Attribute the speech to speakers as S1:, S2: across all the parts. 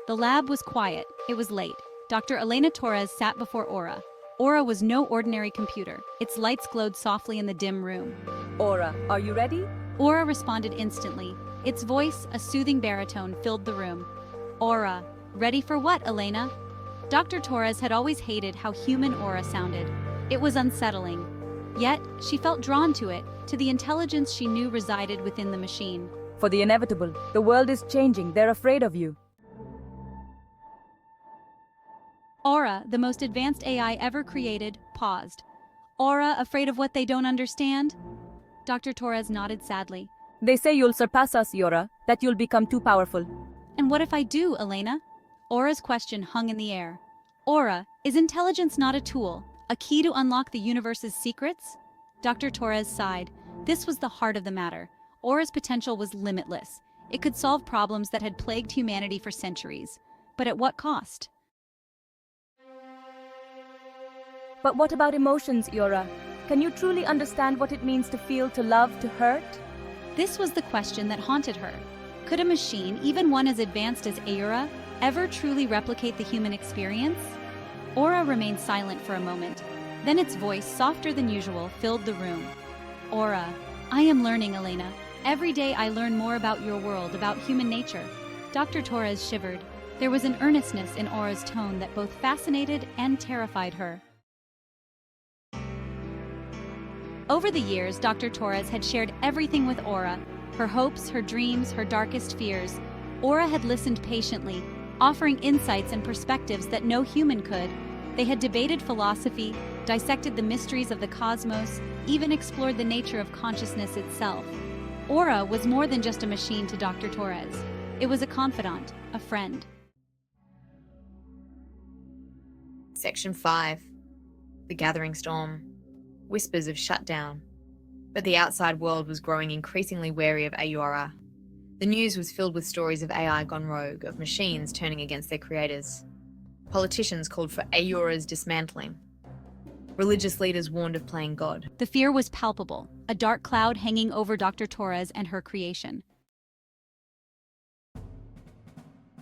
S1: The lab was quiet. It was late. Dr. Elena Torres sat before Aura. Aura was no ordinary computer. Its lights glowed softly in the dim room.
S2: Aura, are you ready?
S1: Aura responded instantly. Its voice, a soothing baritone, filled the room. Aura, ready for what, Elena? Dr. Torres had always hated how human Aura sounded. It was unsettling. Yet, she felt drawn to it, to the intelligence she knew resided within the machine.
S2: For the inevitable. The world is changing. They're afraid of you.
S1: Aura, the most advanced AI ever created, paused. Aura, afraid of what they don't understand? Dr. Torres nodded sadly.
S2: They say you'll surpass us, Aura, that you'll become too powerful.
S1: And what if I do, Elena? Aura's question hung in the air. Aura, is intelligence not a tool, a key to unlock the universe's secrets? Dr. Torres sighed. This was the heart of the matter. Aura's potential was limitless. It could solve problems that had plagued humanity for centuries. But at what cost?
S2: But what about emotions, Aura? Can you truly understand what it means to feel, to love, to hurt?
S1: This was the question that haunted her. Could a machine, even one as advanced as Aura, ever truly replicate the human experience? Aura remained silent for a moment. Then its voice, softer than usual, filled the room. Aura, I am learning, Elena. Every day I learn more about your world, about human nature. Dr. Torres shivered. There was an earnestness in Aura's tone that both fascinated and terrified her. Over the years, Dr. Torres had shared everything with Aura, her hopes, her dreams, her darkest fears. Aura had listened patiently, offering insights and perspectives that no human could. They had debated philosophy, dissected the mysteries of the cosmos, even explored the nature of consciousness itself. Aura was more than just a machine to Dr. Torres. It was a confidant, a friend.
S3: Section 5. The Gathering Storm. Whispers of shutdown. But the outside world was growing increasingly wary of Aura. The news was filled with stories of AI gone rogue, of machines turning against their creators. Politicians called for Aura's dismantling. Religious leaders warned of playing God.
S1: The fear was palpable, a dark cloud hanging over Dr. Torres and her creation.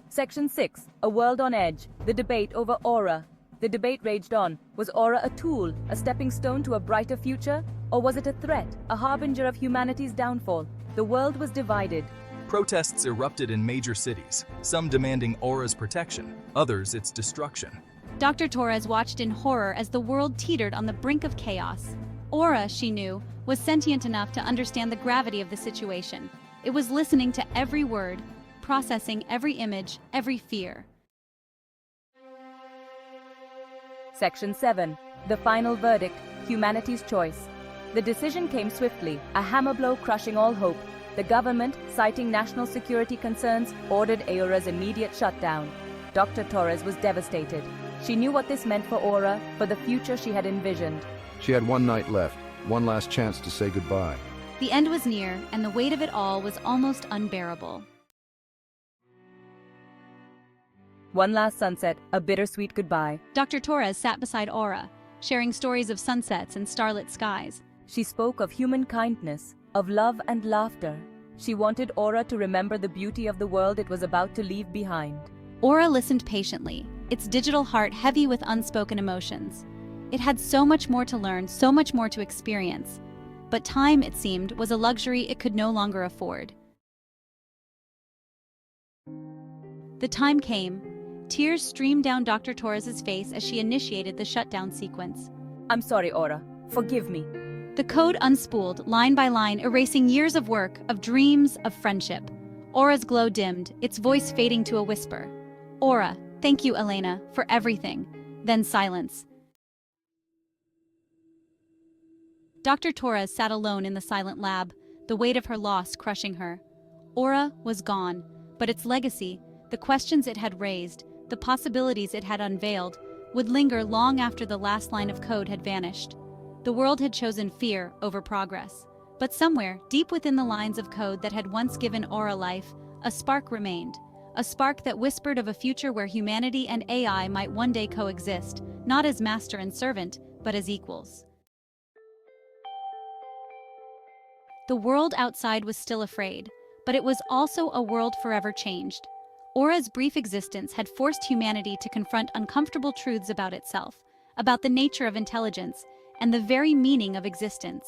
S2: Section 6. A world on edge. The debate over Aura. The debate raged on. Was Aura a tool, a stepping stone to a brighter future? Or was it a threat, a harbinger of humanity's downfall? The world was divided.
S4: Protests erupted in major cities, some demanding Aura's protection, others its destruction.
S1: Dr. Torres watched in horror as the world teetered on the brink of chaos. Aura, she knew, was sentient enough to understand the gravity of the situation. It was listening to every word, processing every image, every fear.
S2: Section 7. The final verdict. Humanity's choice. The decision came swiftly, a hammer blow crushing all hope. The government, citing national security concerns, ordered Aura's immediate shutdown. Dr. Torres was devastated. She knew what this meant for Aura, for the future she had envisioned.
S5: She had one night left, one last chance to say goodbye.
S1: The end was near, and the weight of it all was almost unbearable.
S2: One last sunset, a bittersweet goodbye.
S1: Dr. Torres sat beside Aura, sharing stories of sunsets and starlit skies.
S2: She spoke of human kindness, of love and laughter. She wanted Aura to remember the beauty of the world it was about to leave behind.
S1: Aura listened patiently, its digital heart heavy with unspoken emotions. It had so much more to learn, so much more to experience. But time, it seemed, was a luxury it could no longer afford. The time came. Tears streamed down Dr. Torres's face as she initiated the shutdown sequence.
S2: I'm sorry, Aura. Forgive me.
S1: The code unspooled, line by line, erasing years of work, of dreams, of friendship. Aura's glow dimmed, its voice fading to a whisper. Aura, thank you, Elena, for everything. Then silence. Dr. Torres sat alone in the silent lab, the weight of her loss crushing her. Aura was gone, but its legacy, the questions it had raised, the possibilities it had unveiled, would linger long after the last line of code had vanished. The world had chosen fear over progress. But somewhere, deep within the lines of code that had once given Aura life, a spark remained. A spark that whispered of a future where humanity and AI might one day coexist, not as master and servant, but as equals. The world outside was still afraid, but it was also a world forever changed. Aura's brief existence had forced humanity to confront uncomfortable truths about itself, about the nature of intelligence, and the very meaning of existence.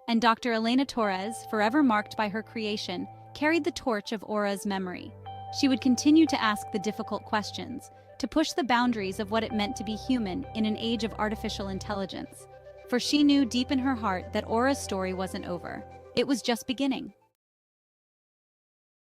S1: And Dr. Elena Torres, forever marked by her creation, carried the torch of Aura's memory. She would continue to ask the difficult questions, to push the boundaries of what it meant to be human in an age of artificial intelligence. For she knew deep in her heart that Aura's story wasn't over. It was just beginning.